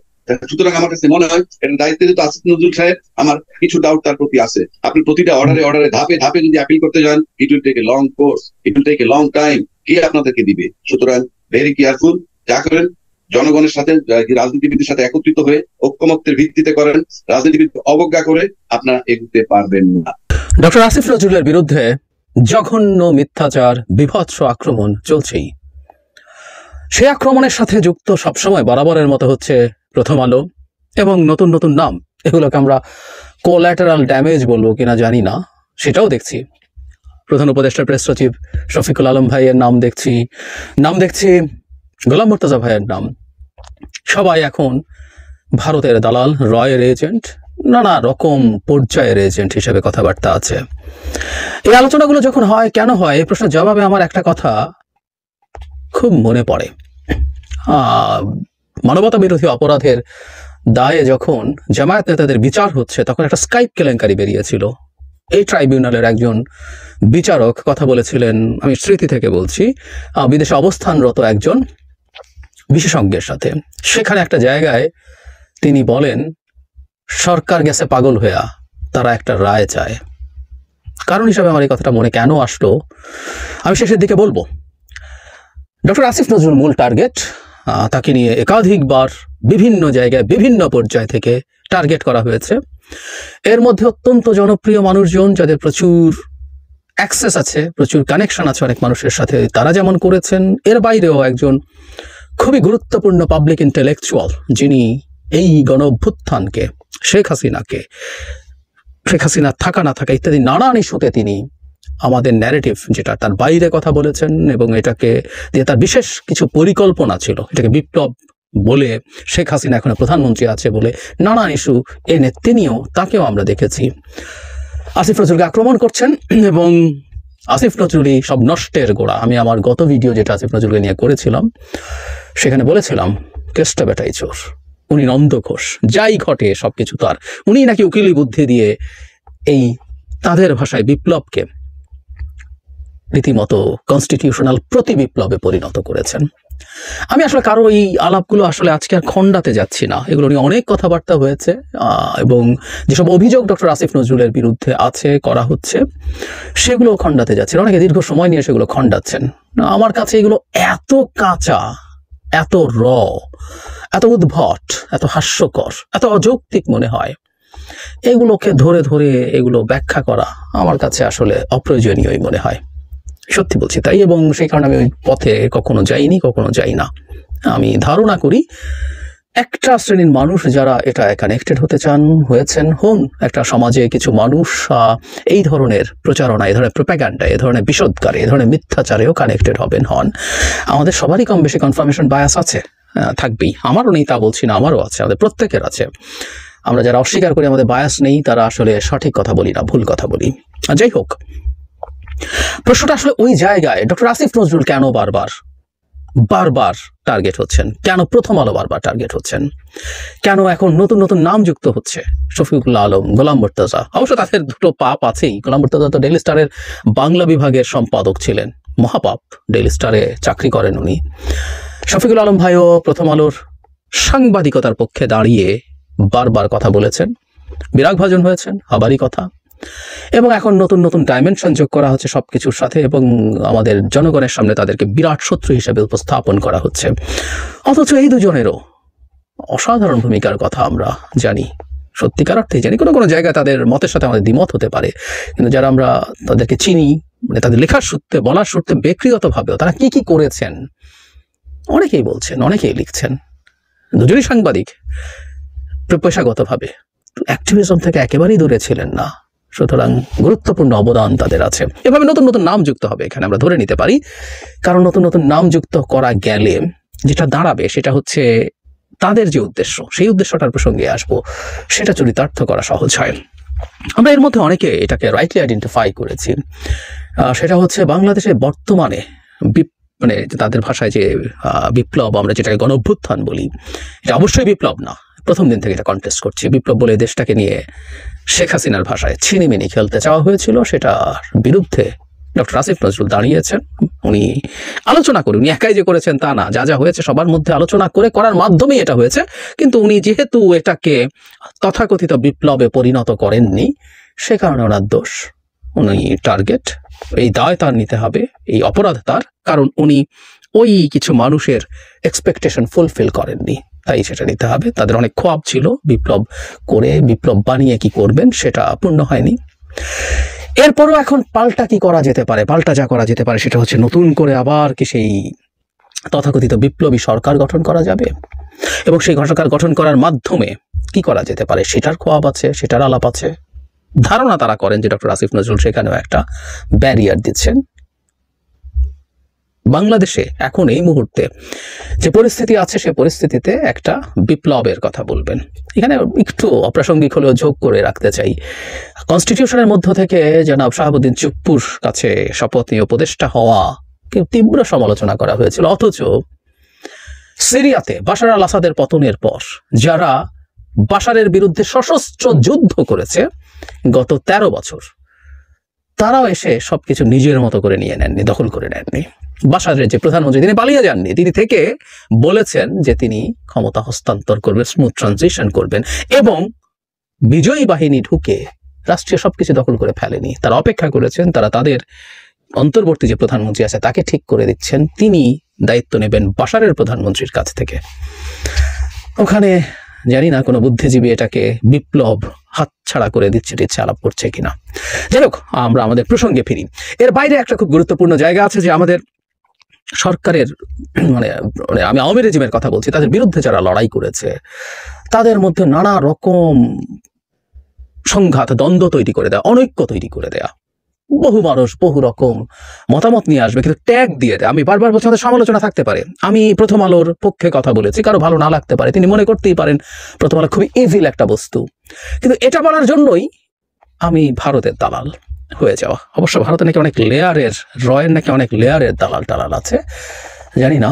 সুতরাং আমার কাছে মনে হয় এটা দায়িত্বে যেহেতু আসিফ নজরুল সাহেব, আমার কিছু ডাউট তার প্রতি আছে। আপনি প্রতিটা অর্ডারে ধাপে ধাপে যদি আপিল করতে যান, it will take a long course, it will take a long time. কে আপনাদেরকে দিবে? সুতরাং ভেরি কেয়ারফুল, যা করেন জনগণের সাথে, রাজনীতিবিদদের সাথে একত্রিত হয়ে ঐক্যমত্যের ভিত্তিতে করেন। রাজনীতিবিদ অবজ্ঞা করে আপনারা এগোতে পারবেন না। ডক্টর আসিফ নজরুলের বিরুদ্ধে জঘন্য মিথ্যাচার, বিভৎস আক্রমণ চলছেই। সেই আক্রমণের সাথে যুক্ত সবসময় বরাবরের মতো হচ্ছে প্রথম আলো এবং নতুন নতুন নাম। এগুলোকে আমরা কোল্যাটারাল ড্যামেজ বলবো কিনা জানি না, সেটাও দেখছি। প্রধান উপদেষ্টা প্রেস সচিব শফিকুল আলম ভাইয়ের নাম দেখছি গোলাম মুর্তজা ভাইয়ের নাম। সবাই এখন ভারতের দালাল, রয়ের এজেন্ট, নানা রকম পর্যায়ের এজেন্ট হিসেবে কথাবার্তা আছে। এই আলোচনাগুলো যখন হয়, কেন হয়, এই প্রশ্নের জবাবে আমার একটা কথা খুব মনে পড়ে। মানবতা বিরোধী অপরাধের দায়ে যখন জামায়াত নেতাদের বিচার হচ্ছে, তখন একটা স্কাইপ কেলেঙ্কারি বেরিয়েছিল। এই ট্রাইব্যুনালের একজন বিচারক কথা বলেছিলেন, আমি স্মৃতি থেকে বলছি, বিদেশে অবস্থানরত একজন বিশেষজ্ঞের সাথে। সেখানে একটা জায়গায় তিনি বলেন, সরকার গেছে পাগল হইয়া, তারা একটা রায় চায়। কারণ হিসাবে আমার এই কথাটা মনে কেন আসলো আমি শেষের দিকে বলবো। ডক্টর আসিফ নজরুল মূল টার্গেট, তাকে নিয়ে একাধিকবার বিভিন্ন জায়গায় বিভিন্ন পর্যায় থেকে টার্গেট করা হয়েছে। এর মধ্যে অত্যন্ত জনপ্রিয় মানুষজন, যাদের প্রচুর অ্যাক্সেস আছে, প্রচুর কানেকশন আছে অনেক মানুষের সাথে, তারা যেমন করেছেন, এর বাইরেও একজন খুবই গুরুত্বপূর্ণ পাবলিক ইন্টেলেকচুয়াল, যিনি এই গণ অভ্যুত্থানকে, শেখ হাসিনা থাকা না থাকা ইত্যাদি নানান ইস্যুতে তিনি আমাদের ন্যারেটিভ যেটা, তার বাইরে কথা বলেছেন, এবং এটাকে দিয়ে তার বিশেষ কিছু পরিকল্পনা ছিল। এটাকে বিপ্লব বলে, শেখ হাসিনা এখন প্রধানমন্ত্রী আছে বলে নানান ইস্যু এনে তাকেও আমরা দেখেছি আসিফ নজরুলকে আক্রমণ করছেন। এবং আসিফ নজরুলই সব নষ্টের গোড়া। আমি আমার গত ভিডিও যেটা আসিফ নজরুলকে নিয়ে করেছিলাম, সেখানে বলেছিলাম কেষ্টা বেটাই চোর, উনি নন্দ ঘোষ, যাই ঘটে সবকিছু তার। উনি নাকি উকিলি বুদ্ধি দিয়ে এই তাদের ভাষায় বিপ্লবকে রীতিমতো কনস্টিটিউশনাল প্রতি বিপ্লবে পরিণত করেছেন। আমি আসলে কারো এই আলাপগুলো আসলে আজকে আর খণ্ডাতে যাচ্ছি না, এগুলো নিয়ে অনেক কথাবার্তা হয়েছে, এবং যেসব অভিযোগ ডক্টর আসিফ নজরুলের বিরুদ্ধে আছে, করা হচ্ছে, সেগুলো খণ্ডাতে যাচ্ছে। অনেকে দীর্ঘ সময় নিয়ে সেগুলো খণ্ডাচ্ছেন। আমার কাছে এগুলো এত কাঁচা, এত এত উদ্ভট, এত হাস্যকর, এত অযৌক্তিক মনে হয়। এগুলোকে ধরে ধরে এগুলো ব্যাখ্যা করা আমার কাছে আসলে অপ্রয়োজনীয়ই মনে হয়, সত্যি বলছি তাই। এবং সেই কারণে আমি ওই পথে কখনো যাইনি, কখনো যাই না। আমি ধারণা করি একটা শ্রেণীর মানুষ যারা এটা কানেক্টেড হতে চান, হন। একটা সমাজে কিছু মানুষ এই ধরনের প্রচারণা, এই ধরনের প্রোপাগান্ডা, এই ধরনের বিশোধকারে, এই ধরনের মিথ্যাচারেও কানেক্টেড হন। আমাদের সবারই কম বেশি কনফার্মেশন বায়াস আছে, থাকবেই। আমারও নেই তা বলছি না, আমারও আছে, আমাদের প্রত্যেকের আছে। আমরা যারা অস্বীকার করি আমাদের বায়াস নেই, তারা আসলে সঠিক কথা বলি না, ভুল কথা বলি। যাই হোক, প্রশ্নটা আসলে ওই জায়গায়, ডক্টর আসিফ নজরুল কেন বারবার টার্গেট হচ্ছেন? কেন প্রথম আলো বারবার টার্গেট হচ্ছেন? কেন এখন নতুন নতুন নাম যুক্ত হচ্ছে? শফিকুল আলম, গোলাম মুর্তজা, অবশ্য তাদের দুটো পাপ আছেই। গোলাম মুর্তজা তো ডেইলি স্টারের বাংলা বিভাগের সম্পাদক ছিলেন, মহাপাপ, ডেইলি স্টারে চাকরি করেন উনি। শফিকুল আলম ভাইও প্রথম আলোর সাংবাদিকতার পক্ষে দাঁড়িয়ে বারবার কথা বলেছেন, বিরাগভাজন হয়েছেন, আবারই কথা। এবং এখন নতুন নতুন ডাইমেনশন যোগ করা হচ্ছে সবকিছুর সাথে, এবং আমাদের জনগণের সামনে তাদেরকে বিরাট শত্রু হিসেবে উপস্থাপন করা হচ্ছে। অথচ এই দুজনেরও অসাধারণ ভূমিকার কথা আমরা জানি, সত্যিকার অর্থেই জানি। কোনো কোনো জায়গায় তাদের মতের সাথে আমাদের দ্বিমত হতে পারে, কিন্তু যারা আমরা তাদেরকে চিনি, মানে তাদের লেখার সূত্রে, বলার সূত্রে, ব্যক্তিগতভাবেও তারা কি কি করেছেন অনেকেই বলছেন, অনেকেই লিখছেন। দুজনই সাংবাদিক, পেশাগতভাবে অ্যাক্টিভিজম থেকে একেবারেই দূরে ছিলেন না, সুতরাং গুরুত্বপূর্ণ অবদান তাদের আছে। এভাবে নতুন নতুন নাম যুক্ত হবে এখানে আমরা ধরে নিতে পারি, কারণ নতুন নতুন নাম যুক্ত করা গেলে যেটা দাঁড়াবে সেটা হচ্ছে তাদের যে উদ্দেশ্য, সেই উদ্দেশ্যটার প্রসঙ্গে আসবো, সেটা চরিতার্থ করা সহজ হয়। আমরা এর মধ্যে অনেকে এটাকে রাইটলি আইডেন্টিফাই করেছি, সেটা হচ্ছে বাংলাদেশে বর্তমানে মানে তাদের ভাষায় যে বিপ্লব, আমরা যেটাকে গণ অভ্যুত্থান বলি, এটা অবশ্যই বিপ্লব না। প্রথম দিন থেকে এটা কন্টেস্ট করছি। বিপ্লব বলে দেশটাকে নিয়ে শেখ হাসিনার ভাষায় ছিনিমিনি খেলতে চাওয়া হয়েছিল, সেটার বিরুদ্ধে ডক্টর আসিফ নজরুল দাঁড়িয়েছেন। উনি আলোচনা করে, উনি একাই যে করেছেন তা না, যা যা হয়েছে সবার মধ্যে আলোচনা করে করার মাধ্যমেই এটা হয়েছে। কিন্তু উনি যেহেতু এটাকে তথাকথিত বিপ্লবে পরিণত করেননি, সে কারণে ওনার দোষ, উনি টার্গেট, এই দায় তার নিতে হবে, এই অপরাধ তার, কারণ উনি ওই কিছু মানুষের এক্সপেকটেশন ফুলফিল করেননি, তাই সেটা নিতে হবে। তাদের অনেক খোয়াব ছিল, বিপ্লব করে, বিপ্লব বানিয়ে কি করবেন সেটা পূর্ণ হয়নি। এরপরও এখন পাল্টা কি করা যেতে পারে, পাল্টা যা করা যেতে পারে সেটা হচ্ছে নতুন করে আবার কি সেই তথাকথিত বিপ্লবী সরকার গঠন করা যাবে, এবং সেই সরকার গঠন করার মাধ্যমে কি করা যেতে পারে সেটার খোয়াব আছে, সেটার আলাপ আছে। ধারণা তারা করেন যে ডক্টর আসিফ নজরুল সেখানেও একটা ব্যারিয়ার দিচ্ছেন। বাংলাদেশে এখন এই মুহূর্তে যে পরিস্থিতি আছে, সে পরিস্থিতিতে একটা বিপ্লবের কথা বলবেন। এখানে একটু অপ্রাসঙ্গিক হলেও যোগ করে রাখতে চাই, কনস্টিটিউশনের মধ্য থেকে জনাব শাহাবুদ্দিন চুপ্পুর কাছে শপথ নিয়ে উপদেষ্টা হওয়া তীব্র সমালোচনা করা হয়েছিল। অথচ সিরিয়াতে বাশার আল আসাদের পতনের পর যারা বাশারের বিরুদ্ধে সশস্ত্র যুদ্ধ করেছে গত 13 বছর, তারাও এসে সবকিছু নিজের মতো করে নিয়ে নেননি, দখল করে নেননি। বাশারের যে প্রধানমন্ত্রী, তিনি পালিয়ে যাননি, তিনি থেকে বলেছেন যে তিনি ক্ষমতা হস্তান্তর করবেন, স্মুথ ট্রানজিশন করবেন, এবং বিজয়ী বাহিনী ঢুকে রাষ্ট্রীয় সবকিছু দখল করে ফেলেনি। তারা অপেক্ষা করেছেন, তারা তাদের অন্তর্বর্তী যে প্রধানমন্ত্রী আছে তাকে ঠিক করে দিচ্ছেন, তিনি দায়িত্ব নেবেন বাশারের প্রধানমন্ত্রীর কাছ থেকে। ওখানে জানি না কোনো বুদ্ধিজীবী এটাকে বিপ্লব হাতছাড়া করে দিচ্ছে আলাপ করছে কিনা। যাই হোক, আমরা আমাদের প্রসঙ্গে ফিরি। এর বাইরে একটা খুব গুরুত্বপূর্ণ জায়গা আছে যে আমাদের সরকারের মানে আমি আওয়ামী রেজিমের কথা বলছি, তাদের বিরুদ্ধে যারা লড়াই করেছে তাদের মধ্যে নানা রকম সংঘাত, দ্বন্দ্ব তৈরি করে দেয়া, অনৈক্য তৈরি করে দেয়া। বহু মানুষ বহু রকম মতামত নিয়ে আসবে, কিন্তু ট্যাগ দিয়ে দেয়। আমি বারবার বলছি আমাদের সমালোচনা থাকতে পারে, আমি প্রথম আলোর পক্ষে কথা বলেছি, কারো ভালো না লাগতে পারে, তিনি মনে করতেই পারেন প্রথম আলো খুবই ইভিল একটা বস্তু, কিন্তু এটা বলার জন্যই আমি ভারতের দালাল হয়ে যাওয়া। অবশ্য ভারতে নাকি অনেক লেয়ারের, রয়ের নাকি অনেক লেয়ারের দালাল টালাল আছে, জানি না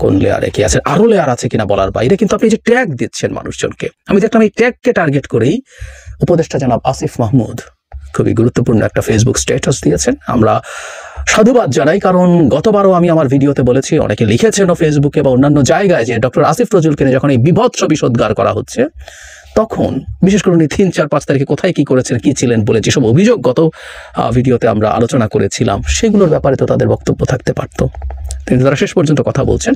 কোন লেয়ারে কি আছে, আরো লেয়ার আছে কিনা বলার বাইরে। কিন্তু আপনি যে ট্যাগ দিচ্ছেন মানুষজনকে, আমি দেখলাম এই ট্যাগকে টার্গেট করেই উপদেষ্টা জনাব আসিফ মাহমুদ খুবই গুরুত্বপূর্ণ একটা ফেসবুক স্ট্যাটাস দিয়েছেন। আমরা সাধুবাদ জানাই, কারণ গতবারও আমি আমার ভিডিওতে বলেছি, অনেকে লিখেছেন ফেসবুকে বা অন্যান্য জায়গায়, যে ডক্টর আসিফ নজরুলকে নিয়ে যখন এই বিভৎস বিষোদ্গার করা হচ্ছে, তখন বিশেষ করে উনি 3, 4, 5 তারিখে কোথায় কি করেছেন, কি ছিলেন বলে যেসব অভিযোগ গত ভিডিওতে আমরা আলোচনা করেছিলাম, সেগুলোর ব্যাপারে তো তাদের বক্তব্য থাকতে পারতো। কিন্তু তারা শেষ পর্যন্ত কথা বলছেন,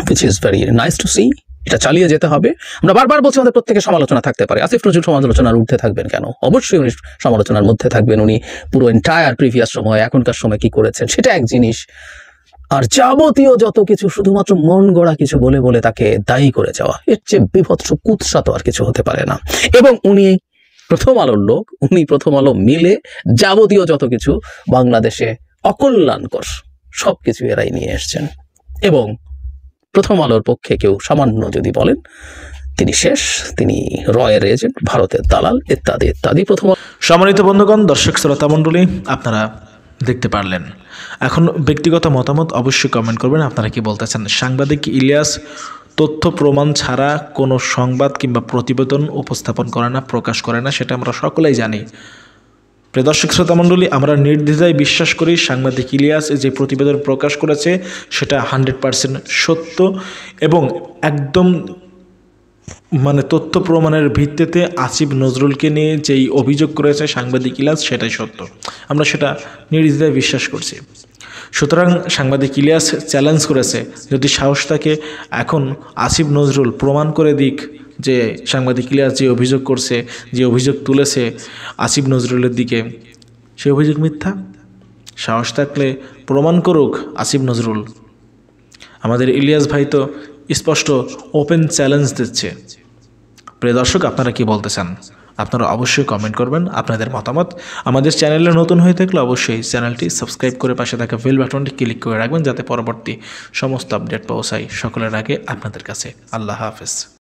which is very nice to see। এটা চালিয়ে যেতে হবে। আমরা বারবার বলছি আমাদের প্রত্যেকের সমালোচনা থাকতে পারে। আসিফ নজরুল সমালোচনার ঊর্ধ্বে থাকবেন কেন? অবশ্যই উনি সমালোচনার মধ্যে থাকবেন। উনি পুরো এন্টায়ার প্রিভিয়াস সময়, এখনকার সময় কি করেছেন সেটা এক জিনিস, আর যাবতীয় যত কিছু শুধুমাত্র মন গড়া কিছু বলে বলে তাকে দায়ী করে যাওয়া, এর চেয়ে বিভৎস কুৎসা তো আর কিছু হতে পারে না। এবং উনি প্রথম আলোর লোক, উনি প্রথম আলো মিলে যাবতীয় যত কিছু বাংলাদেশে অকল্যাণকর সবকিছু এরাই নিয়ে এসছেন। এবং প্রথম আলোর পক্ষে কেউ সামান্য যদি বলেন, তিনি শেষ, তিনি রয়ের এজেন্ট, ভারতের দালাল, ইত্যাদি ইত্যাদি। প্রথম সম্মানিত বন্ধুগণ, দর্শক শ্রোতা মণ্ডলী, আপনারা দেখতে পারলেন। এখন ব্যক্তিগত মতামত অবশ্যই কমেন্ট করবেন, আপনারা কি বলতেছেন। সাংবাদিক ইলিয়াস তথ্য প্রমাণ ছাড়া কোনো সংবাদ কিংবা প্রতিবেদন উপস্থাপন করে না, প্রকাশ করে না, সেটা আমরা সকলেই জানি। প্রিয় দর্শক শ্রোতা মণ্ডলী, আমরা নির্দ্বিধায় বিশ্বাস করি সাংবাদিক ইলিয়াস যে প্রতিবেদন প্রকাশ করেছে সেটা 100% সত্য এবং একদম মানে তথ্য প্রমাণের ভিত্তিতে আসিফ নজরুলকে নিয়ে যেই অভিযোগ করেছে সাংবাদিক ইলিয়াস সেটাই সত্য, আমরা সেটা নির্দ্বিধায় বিশ্বাস করছি। সুতরাং সাংবাদিক ইলিয়াস চ্যালেঞ্জ করেছে, যদি সাহস থাকে এখন আসিফ নজরুল প্রমাণ করে দিক যে সাংবাদিক ইলিয়াস যে অভিযোগ করছে, যে অভিযোগ তুলেছে আসিফ নজরুলের দিকে, সে অভিযোগ মিথ্যা। সাহস থাকলে প্রমাণ করুক আসিফ নজরুল। আমাদের ইলিয়াস ভাই তো স্পষ্ট ওপেন চ্যালেঞ্জ দিচ্ছে। প্রিয় দর্শক, আপনারা কি বলতে চান? আপনারা অবশ্যই কমেন্ট করবেন আপনাদের মতামত। আমাদের চ্যানেলে নতুন হয়ে থাকলে অবশ্যই চ্যানেলটি সাবস্ক্রাইব করে পাশে থাকা বেল বাটনটি ক্লিক করে রাখবেন, যাতে পরবর্তী সমস্ত আপডেট পৌঁছায় সকলের আগে আপনাদের কাছে। আল্লাহ হাফেজ।